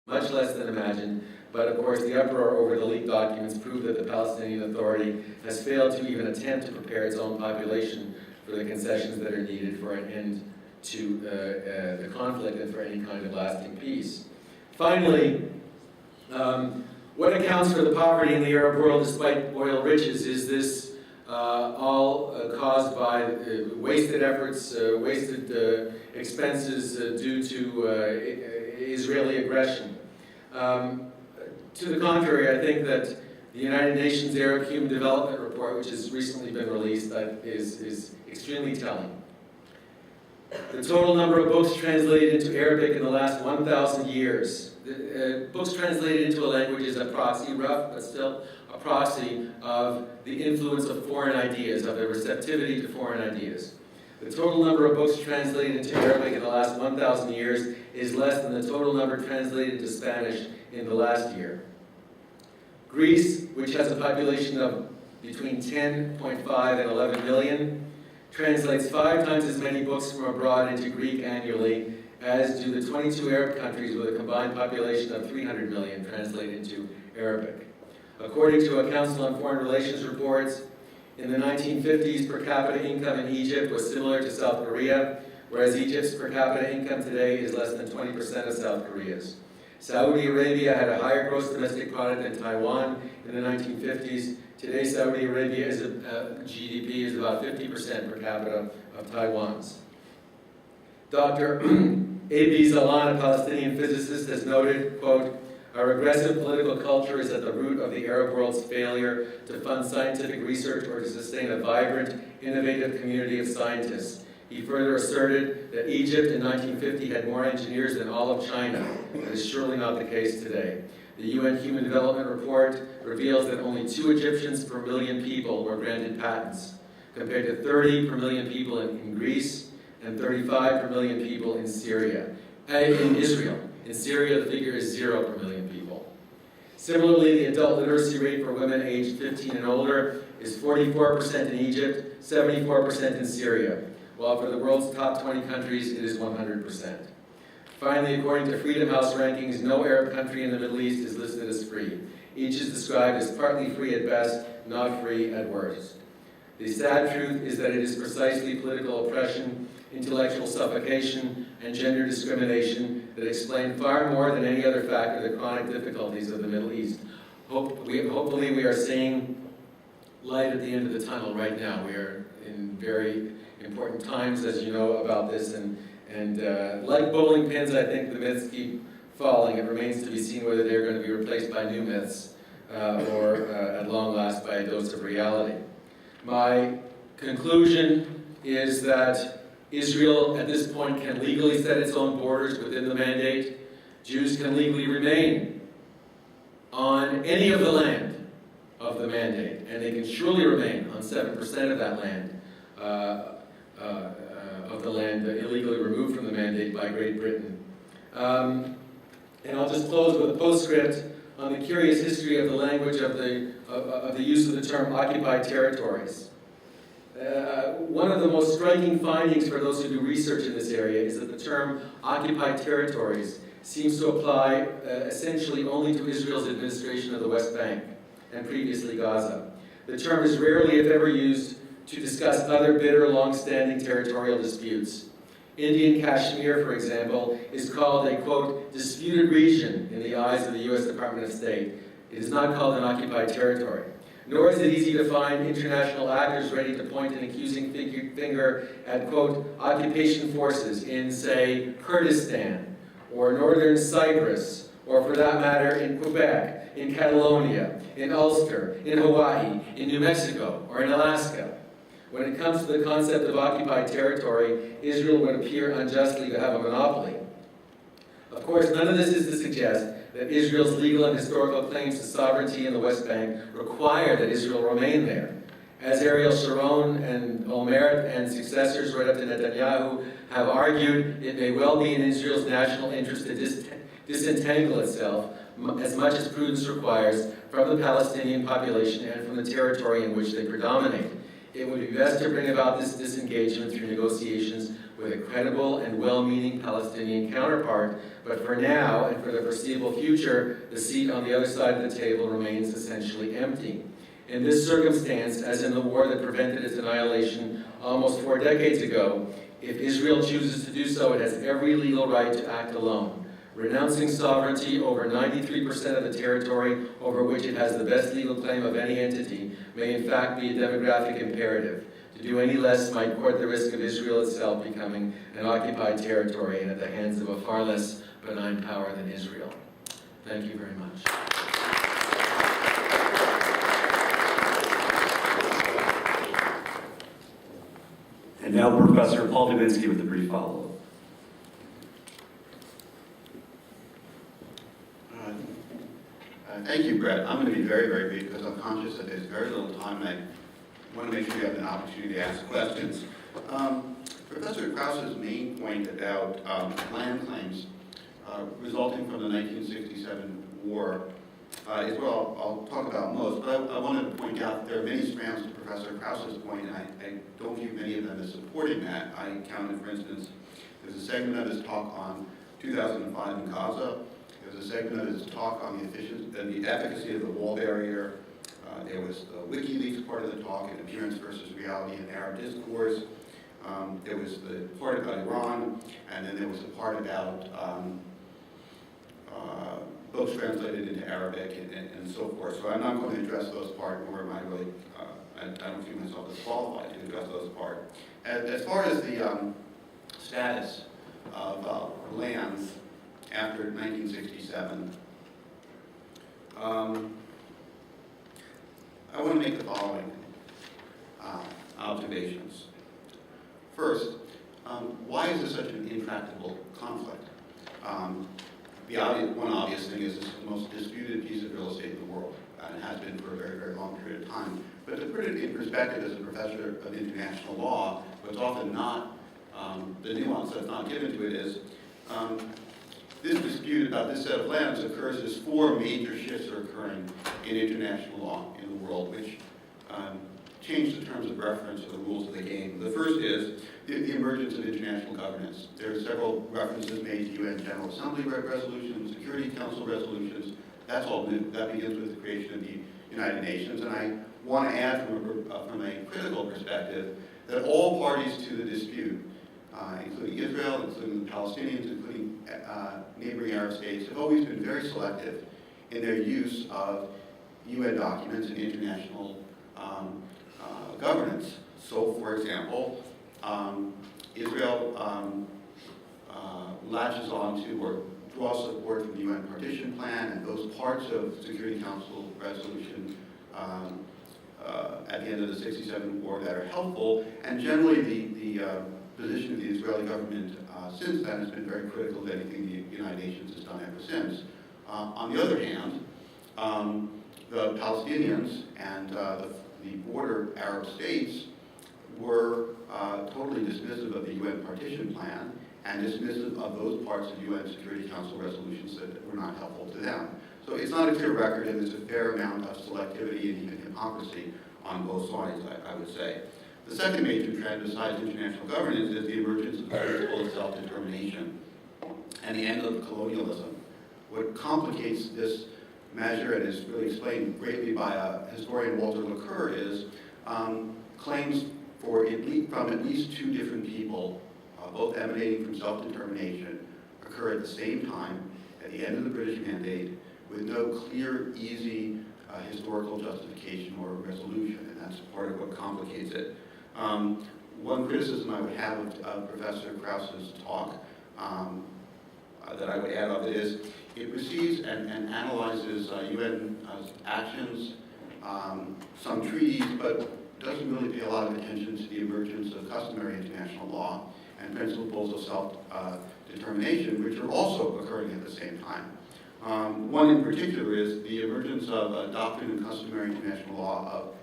much less than imagined, but of course the uproar over the leaked documents prove that the Palestinian Authority has failed to even attempt to prepare its own population for the concessions that are needed for an end to the conflict and for any kind of lasting peace. Finally, what accounts for the poverty in the Arab world despite oil riches? Is this all caused by wasted efforts, wasted expenses due to Israeli aggression? To the contrary, I think that the United Nations Arab Human Development Report, which has recently been released, is extremely telling. The total number of books translated into Arabic in the last 1,000 years. Books translated into a language is a proxy, rough, but still a proxy of the influence of foreign ideas, of the receptivity to foreign ideas. The total number of books translated into Arabic in the last 1,000 years is less than the total number translated into Spanish in the last year. Greece, which has a population of between 10.5 and 11 million, translates 5 times as many books from abroad into Greek annually as do the 22 Arab countries with a combined population of 300 million translate into Arabic. According to a Council on Foreign Relations reports, in the 1950s, per capita income in Egypt was similar to South Korea, whereas Egypt's per capita income today is less than 20% of South Korea's. Saudi Arabia had a higher gross domestic product than Taiwan in the 1950s. Today, Saudi Arabia's GDP is about 50% per capita of Taiwan's. Dr. A.B. Zalan, a Palestinian physicist, has noted, quote, "Our aggressive political culture is at the root of the Arab world's failure to fund scientific research or to sustain a vibrant, innovative community of scientists." He further asserted that Egypt in 1950 had more engineers than all of China. That is surely not the case today. The UN Human Development Report reveals that only 2 Egyptians per million people were granted patents, compared to 30 per million people in Greece and 35 per million people in in Israel. In Syria, the figure is 0 per million people. Similarly, the adult literacy rate for women aged 15 and older is 44% in Egypt, 74% in Syria, while for the world's top 20 countries, it is 100%. Finally, according to Freedom House rankings, no Arab country in the Middle East is listed as free. Each is described as partly free at best, not free at worst. The sad truth is that it is precisely political oppression, intellectual suffocation, and gender discrimination that explain far more than any other factor the chronic difficulties of the Middle East. Hopefully we are seeing light at the end of the tunnel right now. We are in very important times, as you know, about this, and like bowling pins, I think the myths keep falling. It remains to be seen whether they're going to be replaced by new myths or at long last by a dose of reality. My conclusion is that Israel at this point can legally set its own borders within the mandate. Jews can legally remain on any of the land of the mandate, and they can surely remain on 7% of that land, illegally removed from the mandate by Great Britain. And I'll just close with a postscript on the curious history of the language of the use of the term occupied territories. One of the most striking findings for those who do research in this area is that the term occupied territories seems to apply essentially only to Israel's administration of the West Bank and previously Gaza. The term is rarely, if ever, used to discuss other bitter, long-standing territorial disputes. Indian Kashmir, for example, is called a, quote, disputed region in the eyes of the U.S. Department of State. It is not called an occupied territory. Nor is it easy to find international actors ready to point an accusing finger at, quote, occupation forces in, say, Kurdistan, or northern Cyprus, or for that matter, in Quebec, in Catalonia, in Ulster, in Hawaii, in New Mexico, or in Alaska. When it comes to the concept of occupied territory, Israel would appear unjustly to have a monopoly. Of course, none of this is to suggest that Israel's legal and historical claims to sovereignty in the West Bank require that Israel remain there. As Ariel Sharon and Olmert and successors right up to Netanyahu have argued, it may well be in Israel's national interest to disentangle itself as much as prudence requires from the Palestinian population and from the territory in which they predominate. It would be best to bring about this disengagement through negotiations with a credible and well-meaning Palestinian counterpart, but for now and for the foreseeable future, the seat on the other side of the table remains essentially empty. In this circumstance, as in the war that prevented its annihilation almost 4 decades ago, if Israel chooses to do so, it has every legal right to act alone. Renouncing sovereignty over 93% of the territory over which it has the best legal claim of any entity may in fact be a demographic imperative. To do any less might court the risk of Israel itself becoming an occupied territory and at the hands of a far less benign power than Israel. Thank you very much. And now Professor Paul Dubinsky with a brief follow-up. Thank you, Brett. I'm going to be very, very brief because I'm conscious that there's very little time. I want to make sure you have an opportunity to ask questions. Professor Krauss's main point about land claims resulting from the 1967 war is what I'll talk about most. But I wanted to point out that there are many strands to Professor Krauss's point, and I don't view many of them as supporting that. I counted, for instance, there's a segment of his talk on 2005 in Gaza. There's a segment of his talk on the efficacy of the wall barrier. There was the WikiLeaks part of the talk, an appearance versus reality in Arab discourse. There was the part about Iran, and then there was the part about books translated into Arabic and so forth. So I'm not going to address those parts, nor am I really, I don't feel myself as qualified to address those parts. As far as the status of lands after 1967, I want to make the following observations. First, why is this such an intractable conflict? One obvious thing is it's the most disputed piece of real estate in the world, and it has been for a very, very long period of time. But to put it in perspective as a professor of international law, what's often not, the nuance that's not given to it is, this dispute about this set of lands occurs as 4 major shifts are occurring in international law in the world, which change the terms of reference or the rules of the game. The first is the emergence of international governance. There are several references made to UN General Assembly resolutions, Security Council resolutions. That's all new. That begins with the creation of the United Nations. And I want to add from a critical perspective that all parties to the dispute, including Israel, including the Palestinians, including neighboring Arab states, have always been very selective in their use of UN documents and international governance. So, for example, Israel latches on to or draws support from the UN partition plan and those parts of Security Council resolution at the end of the 1967 war that are helpful, and generally the position of the Israeli government since then has been very critical of anything the United Nations has done ever since. On the other hand, the Palestinians and the border Arab states were totally dismissive of the UN partition plan and dismissive of those parts of UN Security Council resolutions that were not helpful to them. So it's not a clear record, and there's a fair amount of selectivity and even hypocrisy on both sides, I would say. The second major trend, besides international governance, is the emergence of the principle of self-determination and the end of colonialism. What complicates this measure, and is really explained greatly by historian Walter Lacour, is claims from at least 2 different people, both emanating from self-determination, occur at the same time at the end of the British Mandate with no clear, easy historical justification or resolution, and that's part of what complicates it. One criticism I would have of Professor Krauss's talk that I would add of it is it receives and analyzes UN actions, some treaties, but doesn't really pay a lot of attention to the emergence of customary international law and principles of self-determination, which are also occurring at the same time. One in particular is the emergence of a doctrine and customary international law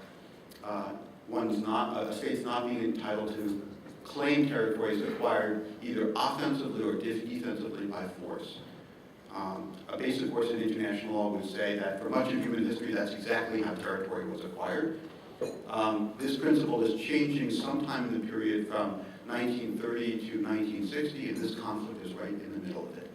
of states not being entitled to claim territories acquired either offensively or defensively by force. A basic course in international law would say that for much of human history, that's exactly how territory was acquired. This principle is changing sometime in the period from 1930 to 1960, and this conflict is right in the middle of it.